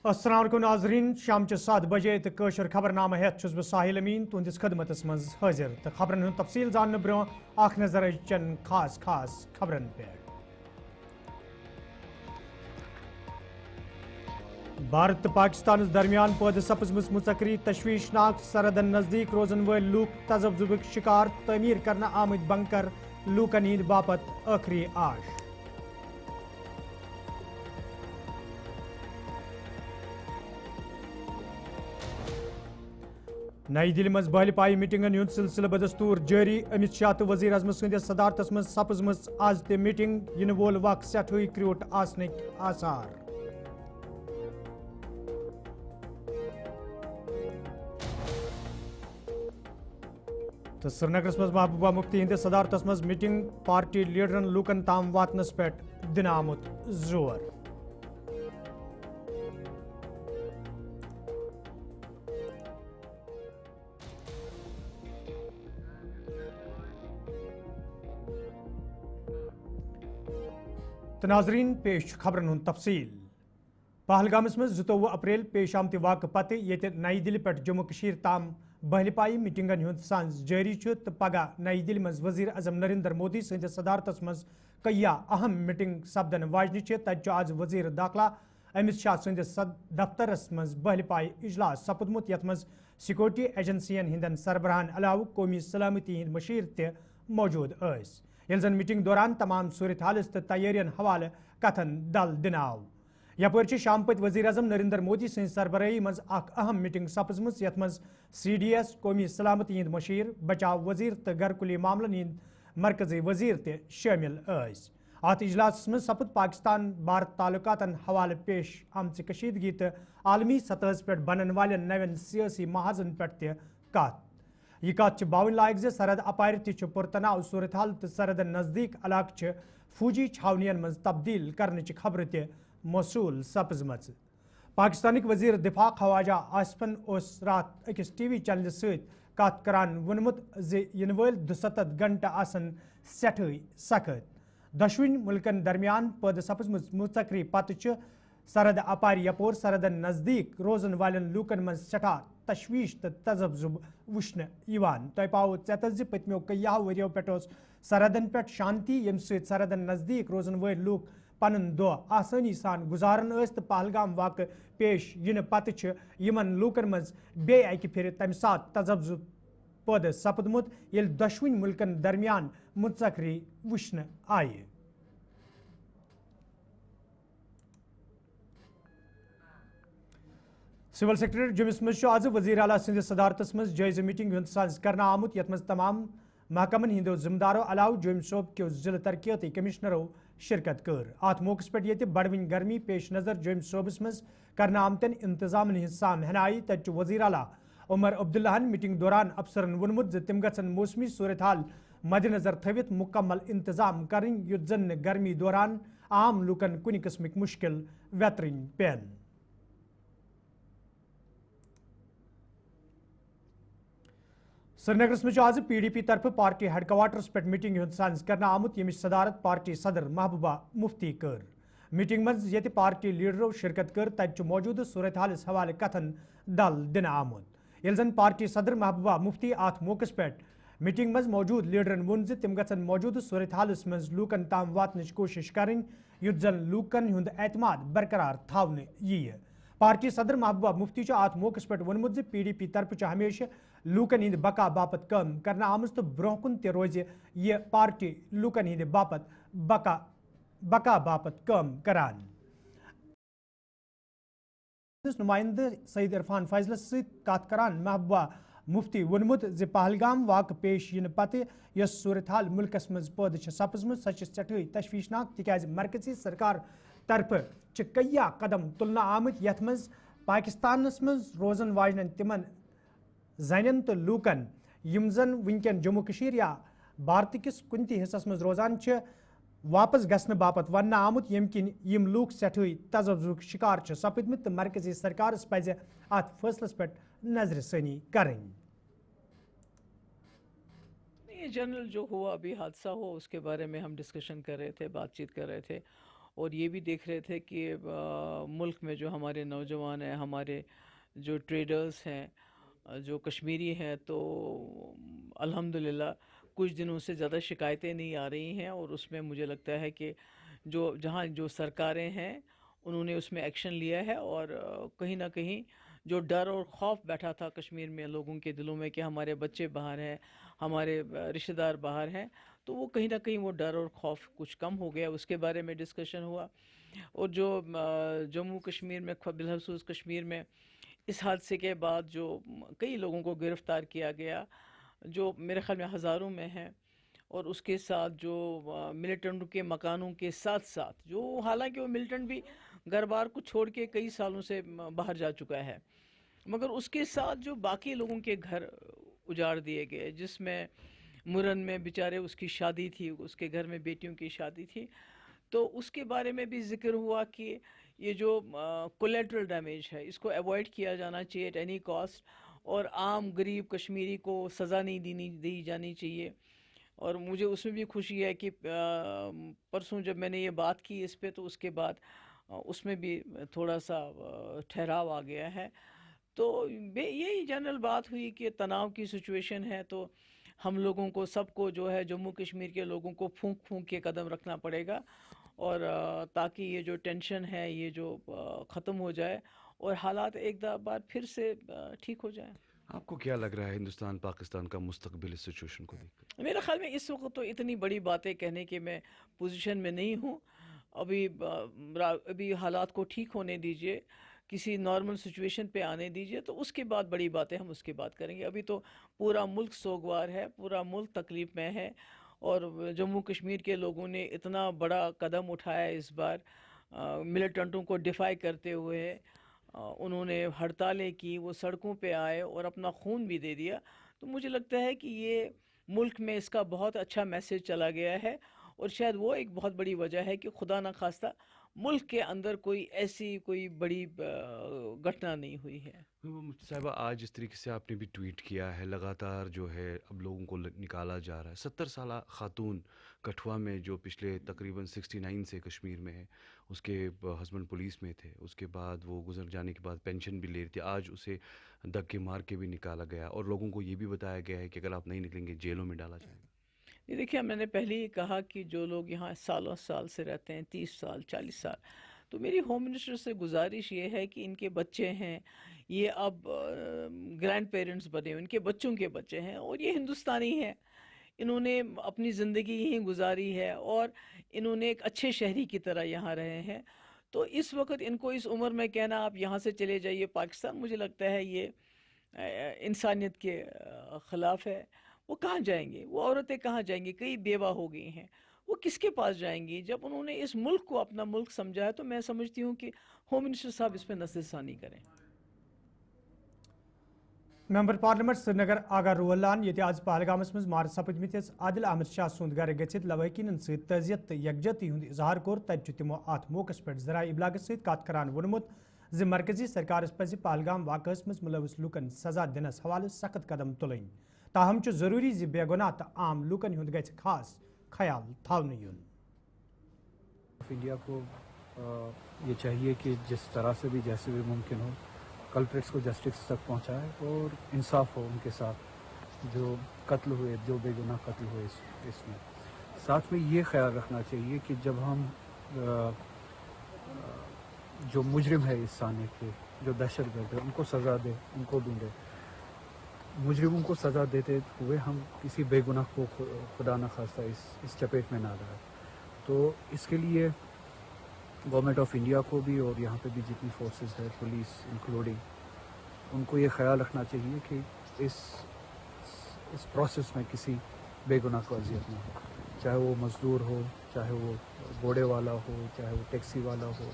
अस्सलाम वालेकुम नाजरीन शाम 7 बजे तो कशर खबरनामा हेत छुस बह साहिल अमीन तुंदिस खदमतस मज हाजिर तो खबरन हुंद तफसील जानने ब्रो आख नजर चन खास खबरन पे। भारत तो पाकिस्तान दरमियान पद सपजमस मुसकरी तशवीशनाक सरहदन नजदीक रोजन वल लूक तजब्जुबिक शिकार तमीर करना आमद बंकर लूकन हिंद बापत आखिरी आश। नई दिल्ली मज बहलपाई मीटिंगन हुंद सिलसिल बदस्तूर जारी अमित शाह तो वजीर अजम सदस सदारतस मज सपजम आज ते मीटिंग इन वोल वक्त सठुई क्रूट आसनिक आसार। तो श्रीनगरस मज महबूबा मुफ्ती हिंद सदारतस मज मीटिंग पार्टी लीडरन लूकन ताम वातनस पे दिन आमुत जोर। तो नाजरीन पेश खबरन हुंद तफसील। पहलगामस मज 22 अप्रैल पेश आमत वाक़ पते ये नई दिल्ली पे जम्मू कशीर ताम बहलपाई मीटिंगन हुंद सांस जारी तो पगह नई दिल्ली मज वजीर अजम नरेंद्र मोदी सदस सदारतस मज कया अहम मीटिंग सपदन वाजन तत आज वजीर दाखिला अमित शाह सदस दफ्तरस मज बहलपाई इजलास सपदमुत यथ मज सिक्योरिटी एजेंसियन हिंदन सरबराहन अलाव कौमी सलामती हिंद मशीर ते मौजूद अस ये जन मीटिंग दौरान तमाम सूरत हालस तो तैयारियन हवाले कथन दल दिन आव। यपर शाम पत वजीर अजम नरेंद्र मोदी सद सरबराही मज अहम मीटिंग सपजम यथ मज CDS कौमी सलामती हिंद मशीर बचाव वजीर तो घरकुली मामलन हिंद मरकजी वजीर ते शामिल अस। अत इजलास मज सपद पाकिस्तान भारत ताल्लुकातन हवाले पेश आमच कशीदगी तो आलमी सतह पे बनन वाले नवन सियासी महाजन पे कत। यह कत बावन लायक जे सरहद अपार पुरतनाव सूरत हाल तो सरहद नजदीक इलाक फौजी छावनियन मज तब्दील करने खबर ते मौसूल सपजम। पाकिस्तानिक वजीर दिफा ख्वाजा आसिफन रात अकिस TV चैनल सत करान वोनमुत जे इन वल 72 घंटे आसन सठई सख्त। दशवन मुल्कन दरमियान पद सपजम मुतकरी पत सरहद अपार यपोर सरहदन नजदीक रोजन वालन लूकन मज सठा तशवीश तो तजब्जुब वुश्न तय पाओ चेतस पतमो कया वरियो पे सरहदन पे शांति यम सरहदन नजदीक रोजन वल लूक पन दह आसानी सान गुजारन तो पहलगाम वाक़ पेश इन पत यमन लूकन मज बे अकि फिर तम सात तजब्जुब पद सपदमुत ये दशवन मुल्कन दरमियान मुतकरी वुश्न आय। सिविल सेक्रेटरी जम्मू मज आज वजीर आला सदस सदारतस मज जायज़ मीटिंग हुंद साज करना आमुत यथ मज तमाम महकमन हिंदो जिम्मेदारों अलाव जोम सोब के जिला तरक्याती कमिश्नरों शिरकत कर। अत मौके पे ये बड़वन गर्मी पेश नजर जोम सोबस मज करना आमतन इंतजाम हिस्सा महनाई तत वजीर आला उमर अब्दुल्लाहन मीटिंग दौरान अफसरन वोनमुत तिम गन मौसमी सूरत हाल मद्देनजर थवित मुकम्मल इंतजाम करें युत जन गर्मी दौरान आम लूकन कुन किस्मिक मुश्किल वेतरन पेन। श्रीनगर में आज PDP तरफ पार्टी हेडक्वार्टर्स पे मीटिंग हुंद सांस करना आमुत यमिच सदारत पार्टी सदर महबूबा मुफ्ती कर। मीटिंग मज ये पार्टी लीडरों शिरकत कर तत मौजूद सूरत हालस हवाले कथन दल दिन आमुत ये जन पार्टी सदर महबूबा मुफ्ती अत मौके पे मीटिंग मज मौजूद लीडरन वोन तिम गन मौजूद सूरत हालस मज लूकन ताम वातन कोशिश करें युत जन लूकन हुंद एतमाद बरकरार थावन यी। पार्टी सदर महबूबा मुफ्ती अत मौके पे वोनमुत PDP तरफ हमेशा लूकन हिंद बका बापत कम करना आमज तो ब्रोहकुन ते रोज ये पार्टी लूकन हिंद बापत बका बापत कम करान। नुमाइंदे सईद इरफान फैजलस कत करान महबूबा मुफ्ती वोनमुत जे पहलगाम वाक़ पेश इन पते यस सूरत हाल मुल्कस मज पद सपजम सच सठई तशवीशनाक तिकाज मरकजी सरकार तरफ कया कदम तुलना आमत यथ मज पाकिस्तानस मज रोजन वाजन तिमन जन तो लूकन यम जन वनकन जम्मू कशीर या भारत किस कुन हिस्सस मज रोजान वापस गसन बापत वन आमुत यम किन यम लूक सठई तजब्जुक शिकार सपदमत तो मरकजी सरकार पज अत फैसलस पे नजर सनी करें। ये जनरल जो हुआ अभी हादसा हुआ उसके बारे में हम डिस्कशन कर रहे थे, बातचीत कर रहे थे اور یہ بھی دیکھ رہے تھے کہ ملک میں جو ہمارے نوجوان ہیں، ہمارے جو ٹریڈرز ہیں، جو کشمیری ہیں، تو الحمدللہ کچھ دنوں سے زیادہ شکایتیں نہیں آ رہی ہیں، اور اس میں مجھے لگتا ہے کہ جہاں جو سرکاریں ہیں انہوں نے اس میں ایکشن لیا ہے، اور کہیں نہ کہیں جو ڈر اور خوف بیٹھا تھا کشمیر میں لوگوں کے دلوں میں کہ ہمارے بچے باہر ہیں، ہمارے رشتہ دار باہر ہیں، تو وہ کہیں نہ کہیں وہ ڈر اور خوف کچھ کم ہو گیا، اس کے بارے میں ڈسکشن ہوا۔ اور جو جموں کشمیر میں بالخصوص کشمیر میں اس حادثے کے بعد جو کئی لوگوں کو گرفتار کیا گیا، جو میرے خیال میں ہزاروں میں ہیں، اور اس کے ساتھ جو ملیٹنٹوں کے مکانوں کے ساتھ ساتھ جو حالانکہ وہ ملیٹنٹ بھی گھر بار کو چھوڑ کے کئی سالوں سے باہر جا چکا ہے، مگر اس کے ساتھ جو باقی لوگوں کے گھر اجاڑ دیے گئے، جس میں مرن میں بیچارے اس کی شادی تھی، اس کے گھر میں بیٹیوں کی شادی تھی، تو اس کے بارے میں بھی ذکر ہوا کہ یہ جو کولیٹرل ڈیمیج ہے اس کو ایوائڈ کیا جانا چاہیے ایٹ اینی کاسٹ، اور عام غریب کشمیری کو سزا نہیں دی جانی چاہیے۔ اور مجھے اس میں بھی خوشی ہے کہ پرسوں جب میں نے یہ بات کی اس پہ، تو اس کے بعد اس میں بھی تھوڑا سا ٹھہراؤ آ گیا ہے۔ تو یہی جنرل بات ہوئی کہ تناؤ کی سچویشن ہے، تو ہم لوگوں کو سب کو جو ہے جموں کشمیر کے لوگوں کو پھونک کے قدم رکھنا پڑے گا، اور تاکہ یہ جو ٹینشن ہے یہ جو ختم ہو جائے اور حالات ایک بار پھر سے ٹھیک ہو جائیں۔ آپ کو کیا لگ رہا ہے ہندوستان پاکستان کا مستقبل اس سچویشن کو دیکھ کر؟ میرے خیال میں اس وقت تو اتنی بڑی باتیں کہنے کے میں پوزیشن میں نہیں ہوں، ابھی حالات کو ٹھیک ہونے دیجئے، کسی نارمل سچویشن پہ آنے دیجئے، تو اس کے بعد بڑی باتیں ہم اس کے بعد کریں گے۔ ابھی تو پورا ملک سوگوار ہے، پورا ملک تکلیف میں ہے، اور جموں کشمیر کے لوگوں نے اتنا بڑا قدم اٹھایا اس بار ملیٹنٹوں کو ڈیفائی کرتے ہوئے، انہوں نے ہڑتالیں کی، وہ سڑکوں پہ آئے اور اپنا خون بھی دے دیا، تو مجھے لگتا ہے کہ یہ ملک میں اس کا بہت اچھا میسج چلا گیا ہے، اور شاید وہ ایک بہت بڑی وجہ ہے کہ خدا نہ خواستہ ملک کے اندر کوئی بڑی گھٹنا نہیں ہوئی ہے۔ مفتی صاحبہ، آج اس طریقے سے آپ نے بھی ٹویٹ کیا ہے، لگاتار جو ہے اب لوگوں کو نکالا جا رہا ہے۔ 70 سالہ خاتون کٹھوا میں جو پچھلے تقریباً 69 سے کشمیر میں ہے، اس کے ہسبینڈ پولیس میں تھے، اس کے بعد وہ گزر جانے کے بعد پینشن بھی لے رہی تھی، آج اسے دھکے مار کے بھی نکالا گیا، اور لوگوں کو یہ بھی بتایا گیا ہے کہ اگر آپ نہیں نکلیں گے جیلوں میں ڈالا جائے گا۔ یہ دیکھیے، میں نے پہلے ہی کہا کہ جو لوگ یہاں سالوں سال سے رہتے ہیں، 30 سال 40 سال، تو میری ہوم منسٹر سے گزارش یہ ہے کہ ان کے بچے ہیں، یہ اب گرینڈ پیرنٹس بنے، ان کے بچوں کے بچے ہیں، اور یہ ہندوستانی ہیں، انہوں نے اپنی زندگی یہیں گزاری ہے، اور انہوں نے ایک اچھے شہری کی طرح یہاں رہے ہیں، تو اس وقت ان کو اس عمر میں کہنا آپ یہاں سے چلے جائیے پاکستان، مجھے لگتا ہے یہ انسانیت کے خلاف ہے۔ وہ کہاں جائیں گے؟ وہ عورتیں کہاں جائیں گی؟ کئی بیوہ ہو گئی ہیں، وہ کس کے پاس جائیں گی؟ جب انہوں نے اس ملک کو اپنا ملک سمجھا ہے، تو میں سمجھتی ہوں کہ ہوم منسٹر صاحب اس پہ نظر ثانی کریں۔ ممبر پارلیمنٹ سری نگر آگاہ رولان یہ آج پہلگامس مز مار سپدمتس عادل احمد شاہ سند گھر گھت لوحقین ست تعزیت تو یکجہتی ہند اظہار کور، تت تمو ات موقع پہ ذرائع ابلاغ ست کت کران وونمت زِ مرکزی سرکارس پزِ پہلگام واقعس مز ملوث لوکن سزا دنس حوالہ سخت قدم تلن، تاہم ضروری زِ بے گناہ تو عام لوکن ہند گژھِ خاص خیال تھاونہٕ یُن۔ انڈیا کو یہ چاہیے کہ جس طرح سے بھی جیسے بھی ممکن ہو کلپریٹس کو جسٹس تک پہنچائے اور انصاف ہو ان کے ساتھ جو قتل ہوئے، جو بے گناہ قتل ہوئے اس میں۔ ساتھ میں یہ خیال رکھنا چاہیے کہ جب ہم جو مجرم ہے اس سانے کے، جو دہشت گرد ہے، ان کو سزا دے، ان کو ڈھونڈے، مجرموں کو سزا دیتے ہوئے ہم کسی بے گناہ کو خدا نہ خواستہ اس چپیٹ میں نہ لائے۔ تو اس کے لیے گورنمنٹ آف انڈیا کو بھی اور یہاں پہ بھی جتنی فورسز ہے، پولیس انکلوڈنگ، ان کو یہ خیال رکھنا چاہیے کہ اس پروسیس میں کسی بے گناہ کو اذیت نہ ہو، چاہے وہ مزدور ہو، چاہے وہ گھوڑے والا ہو، چاہے وہ ٹیکسی والا ہو،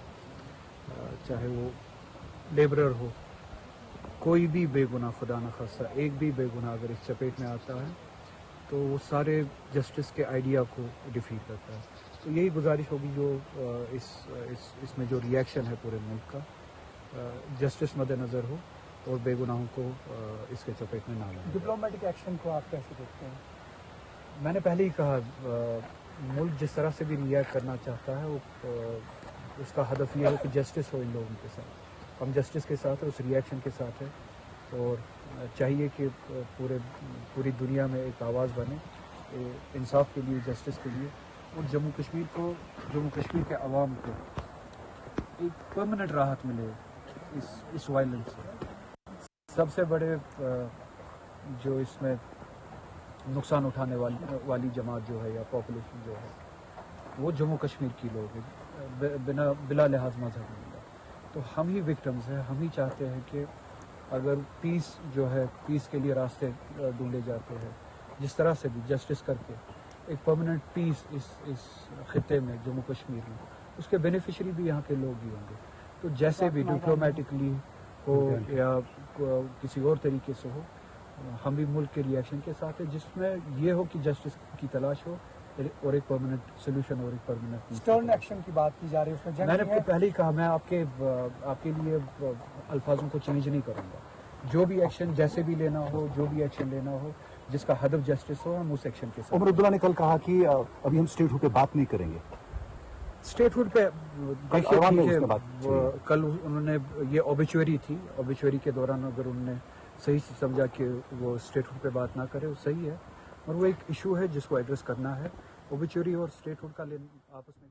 چاہے وہ لیبرر ہو، کوئی بھی بے گناہ خدا نہ خواستہ ایک بھی بے گناہ اگر اس چپیٹ میں آتا ہے تو وہ سارے جسٹس کے آئیڈیا کو ڈیفیٹ کرتا ہے۔ تو یہی گزارش ہوگی جو اس میں جو ریئیکشن ہے پورے ملک کا، جسٹس مد نظر ہو اور بے گناہوں کو اس کے چپیٹ میں نہ لائیں۔ ڈپلومیٹک ایکشن کو آپ کیسے دیکھتے ہیں؟ میں نے پہلے ہی کہا، ملک جس طرح سے بھی ریئیکٹ کرنا چاہتا ہے وہ اس کا ہدف یہ ہے کہ جسٹس ہو ان لوگوں کے ساتھ. ہم جسٹس کے ساتھ ہیں, اس ریئیکشن کے ساتھ ہیں, اور چاہیے کہ پوری دنیا میں ایک آواز بنے انصاف کے لیے, جسٹس کے لیے, اور جموں کشمیر کے عوام کو ایک پرماننٹ راحت ملے اس وائلنس سے. سب سے بڑے جو اس میں نقصان اٹھانے والی جماعت جو ہے یا پاپولیشن جو ہے وہ جموں کشمیر کی لوگ ہیں, بلا لحاظ مذہب. تو ہم ہی وکٹمز ہیں. ہم ہی چاہتے ہیں کہ اگر پیس جو ہے, پیس کے لیے راستے ڈھونڈے جاتے ہیں, جس طرح سے بھی جسٹس کر کے ایک پرماننٹ پیس اس خطے میں, جموں کشمیر میں, اس کے بینیفیشری بھی یہاں کے لوگ ہی ہوں گے. تو جیسے بھی ڈپلومیٹکلی ہو یا کسی اور طریقے سے ہو, ہم بھی ملک کے ریئیکشن کے ساتھ ہیں, جس میں یہ ہو کہ جسٹس کی تلاش ہو اور ایک پرماننٹ سولوشن اور ایک پرماننٹ اسٹرن ایکشن کی بات کی جا رہی ہے, اس میں میں جنگ نے پہلے ہی کہا, میں آپ کے لیے الفاظوں کو چینج نہیں کروں گا. جو بھی ایکشن جیسے بھی لینا ہو, جو بھی ایکشن لینا ہو جس کا ہدف جسٹس ہو, ہم اس ایکشن کے ساتھ. عمر عبداللہ نے کل کہا کہ ابھی ہم اسٹیٹ ہوڈ پہ بات نہیں کریں گے. اسٹیٹ ہوڈ پہ دیکھیے, کل انہوں نے یہ اوبیچوری تھی, اوبیچوری کے دوران اگر انہوں نے صحیح سے سمجھا کہ وہ اسٹیٹ ہوڈ پہ بات نہ کرے, وہ صحیح ہے, اور وہ ایک ایشو ہے جس کو ایڈریس کرنا ہے. اوبیچوری اور اسٹیٹ ہوڈ کا آپس میں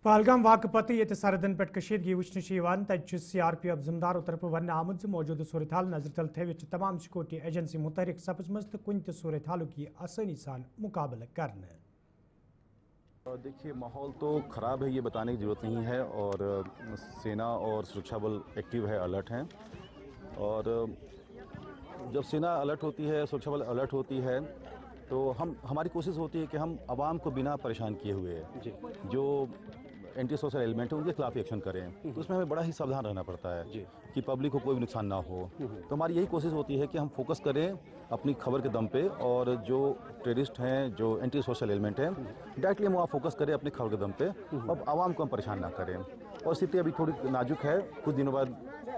پہلگام واقع پتہ یہ سرحدن پہ کشیدگی وچھنے تب سی آر پی ایف ذمداروں طرف ون آمد موجودہ صورت حال نظر تل تھوت تمام سیکورٹی ایجنسی متحرک سپزمز تو کن تہ صورت حالک یہ آسانی سان مقابلہ کرنے. دیکھیے, ماحول تو خراب ہے, یہ بتانے کی ضرورت نہیں ہے, اور سینا اور سرکشا بل ایکٹیو ہے, الرٹ ہیں. اور جب سینا الرٹ ہوتی ہے, سرکشا بل الرٹ ہوتی ہے, تو ہماری کوشش ہوتی ہے کہ ہم عوام کو بنا پریشان کیے ہوئے جو اینٹی سوشل ایلیمنٹ ہے ان کے خلاف ایکشن کریں. تو اس میں ہمیں بڑا ہی ساودھان رہنا پڑتا ہے کہ پبلک کو کوئی بھی نقصان نہ ہو. تو ہماری یہی کوشش ہوتی ہے کہ ہم فوکس کریں اپنی خبر کے دم پہ, اور جو ٹیررسٹ ہیں, جو اینٹی سوشل ایلیمنٹ ہیں, ڈائریکٹلی ہم وہاں فوکس کریں اپنی خبر کے دم پہ, اور عوام کو ہم پریشان نہ کریں. اور استھتی ابھی تھوڑی نازک ہے, کچھ دنوں بعد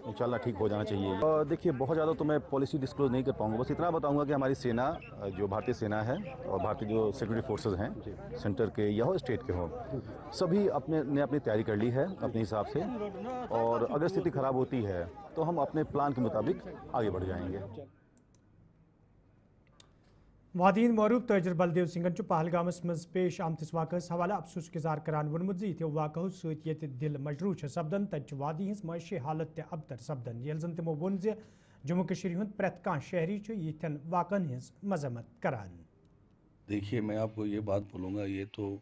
انشاءاللہ ٹھیک ہو جانا چاہیے. اور دیکھیے, بہت زیادہ تو میں پالیسی ڈسکلوز نہیں کر پاؤں گا, بس اتنا بتاؤں گا کہ ہماری سینا, جو بھارتی سینا ہے اور بھارتی جو سیکورٹی فورسز ہیں, سینٹر کے یا ہو اسٹیٹ کے ہوں, سبھی نے اپنی تیاری کر لی ہے اپنے حساب سے. اور اگر استھتی خراب ہوتی ہے تو ہم اپنے پلان کے مطابق آگے بڑھ جائیں گے. وادین معروف تاجر بلدیو سنگھن پہلگامس مز پیش آمتس واقعس حوالہ افسوس گزار کران ونمت یہ واقعہ ست یہ دل مجروح سپدان تت وادی ہز معاشی حالت تہ ابتر سپدان, یل زن تمو وون جموں کشمیر ہند پریت کان شہری یتھن واقعن ہز مذمت کران. دیکھیے, میں آپ کو یہ بات بولوں گا, یہ تو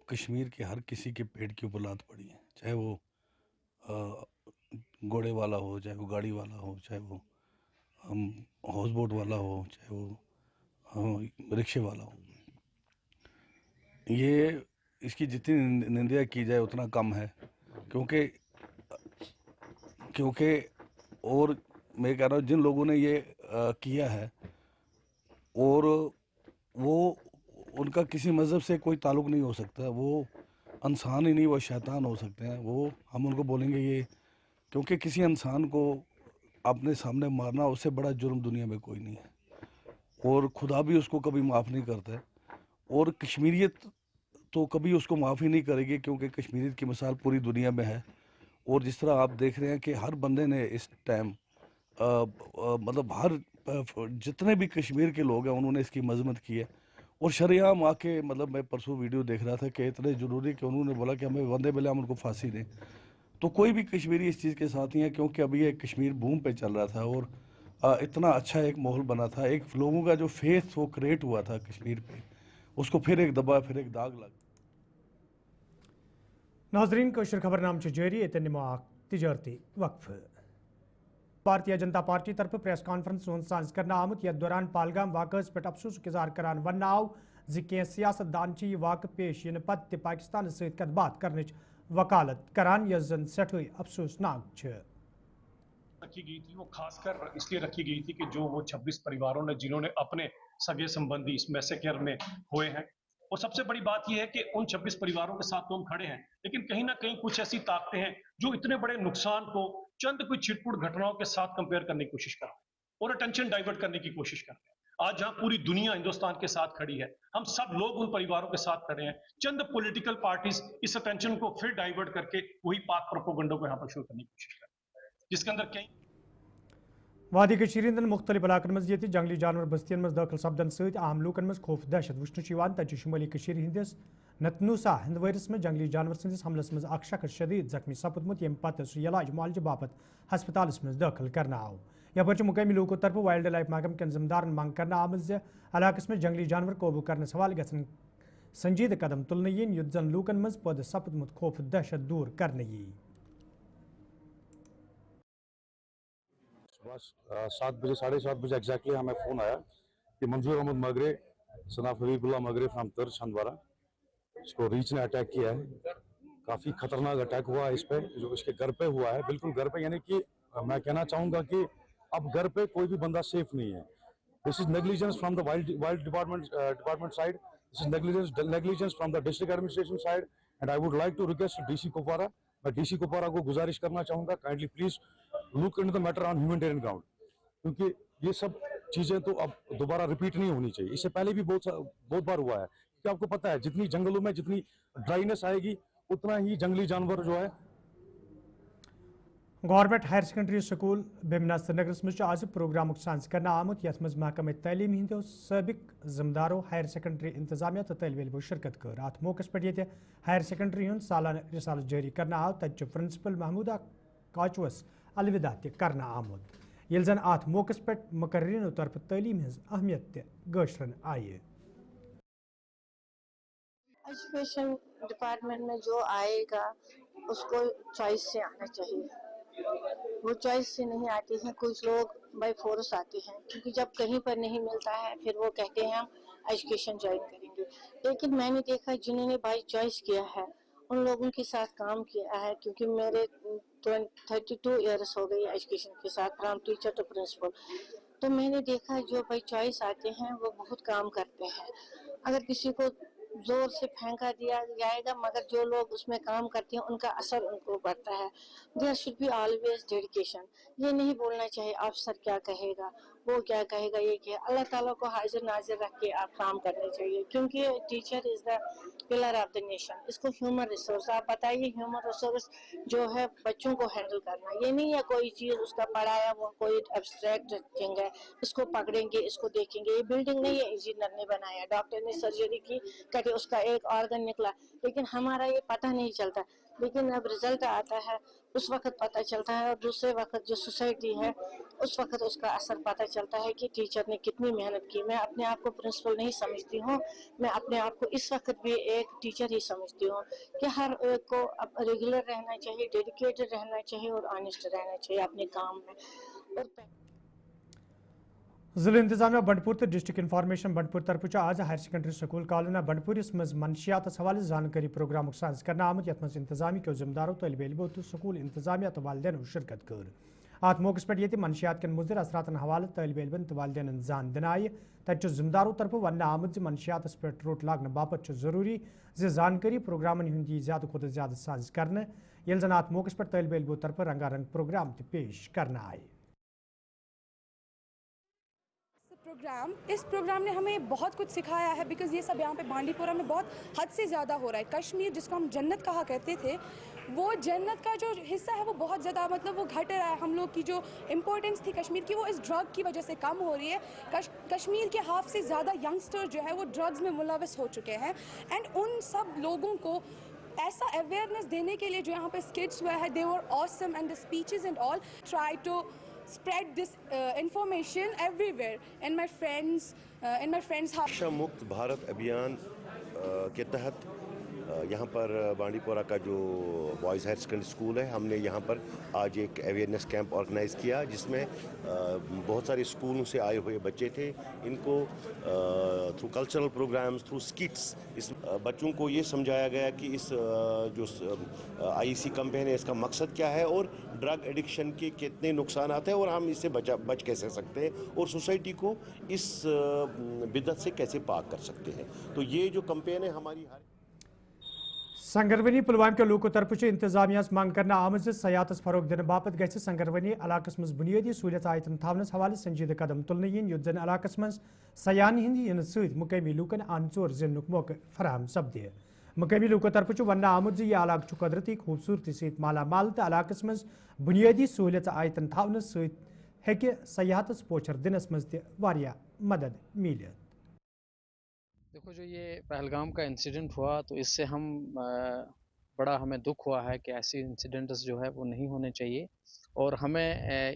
کشمیر کے ہر کسی کے پیٹ کے اوپر لات پڑی ہے, چاہے وہ گھوڑے والا ہو, چاہے وہ گاڑی والا ہو, چاہے وہ ہاؤس بوٹ والا ہو, چاہے وہ رکشے والا ہو. یہ اس کی جتنی نندیا کی جائے اتنا کم ہے, کیونکہ اور میں کہہ رہا ہوں جن لوگوں نے یہ کیا ہے, اور وہ ان کا کسی مذہب سے کوئی تعلق نہیں ہو سکتا, وہ انسان ہی نہیں, وہ شیطان ہو سکتے ہیں. وہ ہم ان کو بولیں گے یہ, کیونکہ کسی انسان کو اپنے سامنے مارنا اس سے بڑا جرم دنیا میں کوئی نہیں ہے, اور خدا بھی اس کو کبھی معاف نہیں کرتا ہے, اور کشمیریت تو کبھی اس کو معاف ہی نہیں کرے گی, کیونکہ کشمیریت کی مثال پوری دنیا میں ہے. اور جس طرح آپ دیکھ رہے ہیں کہ ہر بندے نے اس ٹائم مطلب جتنے بھی کشمیر کے لوگ ہیں انہوں نے اس کی مذمت کی ہے, اور شریعام آ کے, مطلب میں پرسوں ویڈیو دیکھ رہا تھا کہ اتنے ضروری کہ انہوں نے بولا کہ ہمیں وندے بلے ہم ان کو پھانسی دیں. تو کوئی بھی کشمیری اس چیز کے ساتھ نہیں ہے, کیونکہ ابھی یہ کشمیر بوم پہ چل رہا تھا, اور اتنا اچھا ایک ماحول بنا تھا, ایک لوگوں کا جو فیتھ وہ کریٹ ہوا تھا کشمیر پہ, اس کو پھر ایک دبا, پھر ایک داغ لگ. ناظرین, کوشر خبر نام جاری, اتن نمو تجارتی وقف. بھارتیہ جنتا پارٹی طرف پریس کانفرنس ساز کرنا آمت, یتھ دوران پہلگام واقعس پہ افسوس اظہار کران ون آو کی سیاست دان یہ واقع پیش ین پتہ پاکستان ست کت بات کرنچ وکالت کران, یس زن سٹھائی افسوسناک. رکھی گئی تھی وہ خاص کر اس لیے رکھی گئی تھی کہ جو وہ 26 پریواروں نے جنہوں نے اپنے سگے سمبندی اس میسیکر میں ہوئے ہیں, اور سب سے بڑی بات یہ ہے کہ ان 26 پریواروں کے ساتھ تو ہم کھڑے ہیں, لیکن کہیں نہ کہیں کچھ ایسی طاقتیں ہیں جو اتنے بڑے نقصان کو چند کوئی چھٹ پٹ گھٹناؤں کے ساتھ کمپیئر کرنے کی کوشش کر رہے ہیں اور اٹینشن ڈائیورٹ کرنے کی کوشش کر رہے ہیں. आज जहां पूरी दुनिया हिंदुस्तान के साथ खड़ी है, हम सब लोग उन परिवारों के साथ खड़े हैं। चंद पॉलिटिकल पार्टीज इस अटेंशन को फिर डाइवर्ट करके वही पाक प्रोपेगेंडा को यहाँ पर शुरू करने की कोशिश कर रहे हैं, जिसके अंदर कई वादी कशीर हंदन मुख्तलिफ इलाकन मज ये जंगली जानवर बस्तियन मज दाखिल सपदन सहित आम लूकन मज खौफ दहशत वुचन तज शुमाली कशीर हंदिस नतनूसा हंदवरिस में जंगली जानवर संदिस हमलस मज अख शख्स शदीद जख्मी सपदमुत यम पत सह इलाज मुआलजे बापत हस्पतालस मज दाखिल करना आव। यपर मुकामी लोगों तरफ वाइल्ड लाइफ महकम के जिम्मेदारन मांग करना आमज इलाकस में जंगली जानवर काबू करने हवाल गसन संजीद कदम तुलने यीन युद्ध जन लूकन मज पद सपदमुत खौफ दहशत दूर करने यी। 7 बजे 7:30 बजे एग्जैक्टली हमें फ़ोन आया कि मंजूर अहमद मगरे सनाफ हबीबुल्लाह मगरे फ्राम तर्ज हंदवारा, इसको रीच ने अटैक किया है। काफ़ी खतरनाक अटैक हुआ इस पे, जो इसके घर पे हुआ है, बिल्कुल घर पे, यानी कि मैं कहना चाहूँगा कि अब घर पे कोई भी बंदा सेफ नहीं है। This is negligence from the wild department side, this is negligence from the district administration side, and I would like to request DC Kupwara, मैं डीसी कुपवारा को गुजारिश करना चाहूँगा, kindly please look into the matter on humanitarian ground, क्योंकि ये सब चीज़ें तो अब दोबारा रिपीट नहीं होनी चाहिए। इससे पहले भी बहुत बार हुआ है, क्योंकि आपको पता है जितनी जंगलों में जितनी ड्राइनेस आएगी उतना ही जंगली जानवर जो है। Government higher secondary school Bemina Srinagar मज आज प्रोग्राम साज कर आमुत यथ मज महकमे तलीम हिंदो सबक जिम्मेदारों हायर सेकेंडरी इंतजामिया तो तलब इलमो शिरकत कर। अत मौके पे हायर सेकेंडरी हूँ सालाना रिसाल जारी करना आव, तज प्रिंसिपल महमूदा काचवस अलविदा करना आमुत, ये जन अत मौके पे मुकर्रीन तरफ तलीम हज अहमियत गशरन आई। एजुकेशन डिपार्टमेंट में जो आएगा उसको चॉइस से आना चाहिए, वो चॉइस से नहीं आती है। कुछ लोग बाय फोर्स आते हैं, क्योंकि जब कहीं पर नहीं मिलता है फिर वो कहते हैं हम एजुकेशन ज्वाइन करेंगे। लेकिन मैंने देखा जिन्होंने बाय चॉइस किया है उन लोगों के साथ काम किया है, क्योंकि मेरे 32 ईयर्स हो गई एजुकेशन के साथ, फ्रॉम टीचर टू प्रिंसिपल। तो मैंने देखा जो बाय चॉइस आते हैं वो बहुत काम करते हैं। अगर किसी को जोर से फेंका दिया जाएगा, मगर जो लोग उसमें काम करते हैं उनका असर उनको पड़ता है। There should be always dedication. ये नहीं बोलना चाहिए अफसर क्या कहेगा, वो क्या कहेगा, ये क्या। अल्लाह ताला को हाजिर नाजिर रख के आप काम करने चाहिए, क्योंकि teacher is the pillar of the nation. इसको ह्यूमन रिसोर्स, आप बताइए ह्यूमन रिसोर्स जो है बच्चों को हैंडल करना, ये नहीं है कोई चीज़ उसका पढ़ाया वो कोई एब्स्ट्रैक्ट थिंग है, इसको पकड़ेंगे इसको देखेंगे। ये बिल्डिंग नहीं है इंजीनियर ने बनाया, डॉक्टर ने सर्जरी की, कहते उसका एक ऑर्गन निकला, लेकिन हमारा ये पता नहीं चलता। लेकिन अब रिजल्ट आता है उस वक्त पता चलता है, और दूसरे वक्त जो सोसाइटी है उस वक्त उसका असर पता चलता है कि टीचर ने कितनी मेहनत की। मैं अपने आप को प्रिंसिपल नहीं समझती हूँ, मैं अपने आप को इस वक्त भी एक टीचर ही समझती हूँ कि हर एक को रेगुलर रहना चाहिए, डेडिकेटेड रहना चाहिए और ऑनेस्ट रहना चाहिए अपने काम में। और जिला इंतजामिया बंडपुर तो डिस्ट्रिक्ट इन्फॉर्मेशन बंडपुर तरफ आज हायर सेकेंडरी स्कूल कॉलोना बंडपुर मज मनशियात हवाले जानकारी प्रोग्राम साज कर आमुत, यथ मज इंतजामी के जिम्मेदारों तलब इलमो तो स्कूल इंतजामिया तो वालदेन शिरकत कर। अत मौके पे ये मनशियात के मुजर असरातन हवाले तलब इलमन तो वालदेन जान दिन आय, तज जिम्मेदारों तरफ वन आमुत मनशियात पे रोट लागन बापत जरूरी जानकारी प्रोग्रामन हूँ यी ज्यादा खुद ज्यादा साज कर, ये जन अत मौके पे तलब इलमो तरफ रंगारंग प्रोग्राम पेश करना आए। इस प्रोग्राम ने हमें बहुत कुछ सिखाया है, बिकॉज़ ये सब यहाँ पे बांडीपुरा में बहुत हद से ज़्यादा हो रहा है। कश्मीर जिसको हम जन्नत कहा करते थे, वो जन्नत का जो हिस्सा है वो बहुत ज़्यादा मतलब वो घट रहा है। हम लोग की जो इम्पोर्टेंस थी कश्मीर की वो इस ड्रग की वजह से कम हो रही है। कश्मीर के हाफ से ज़्यादा यंगस्टर जो है वो ड्रग्स में मुलविस हो चुके हैं, एंड उन सब लोगों को ऐसा अवेयरनेस देने के लिए जो यहाँ पे स्किट्स हुआ है, they were awesome, and the speeches and all try to spread this information everywhere in my friends नशा मुक्त भारत अभियान के तहत यहाँ पर बांडीपुरा का जो बॉयज़ हायर सेकेंडरी स्कूल है, हमने यहाँ पर आज एक अवेयरनेस कैंप ऑर्गेनाइज़ किया, जिसमें बहुत सारे स्कूलों से आए हुए बच्चे थे। इनको through cultural programmes, through skits, इस बच्चों को ये समझाया गया कि इस जो IEC कैंपेन है इसका मकसद क्या है और ड्रग एडिक्शन के कितने नुकसान आते हैं और हम इससे बच कैसे सकते हैं और सोसाइटी को इस बिदअत से कैसे पाक कर सकते हैं। तो ये जो कैंपेन है हमारी संगरवनी पुलवाम के लोगों तरफ इंतजामिया मांग करना आमज सयाहत फरोग दिन बापत गि संगरवनी इलाकस मज बुनियादी सहूलियत आयतन थावनस हवाले संजीद कदम तुलने yin युत जन इलाकस मज सयान हिंद इन सत मुकामी लूकन अन चोर जिन्नुक मौके फराहम सपदे मुकामी लूकों तरफ वन्ना आमुद यह इलाक कुदरती खूबसूरती सत मालामाल तो इलाकस मज बुनियादी सहूलियत आयतन थावनस सत सयाहत पोचर दिनस मज तह मदद मिले। देखो, जो ये पहलगाम का इंसिडेंट हुआ तो इससे हम बड़ा हमें दुख हुआ है कि ऐसे इंसिडेंट्स जो है वो नहीं होने चाहिए और हमें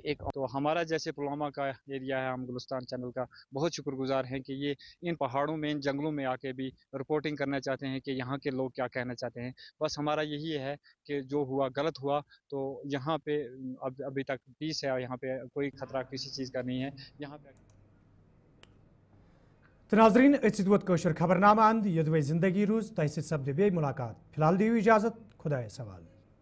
एक तो हमारा जैसे पुलवामा का एरिया है, हम गुलिस्तान चैनल का बहुत शुक्रगुजार हैं कि ये इन पहाड़ों में इन जंगलों में आके भी रिपोर्टिंग करना चाहते हैं कि यहाँ के लोग क्या कहना चाहते हैं। बस हमारा यही है कि जो हुआ गलत हुआ, तो यहाँ पे अभी तक पीस है, यहाँ पे कोई खतरा किसी चीज़ का नहीं है यहाँ पे। तो नाजरीन वोत कशर खबरनामा अंद यदि जिंदगी रूज तह सपद बे मुलाकात। फिलहाल दियो इजाजत, खुदा सवाल।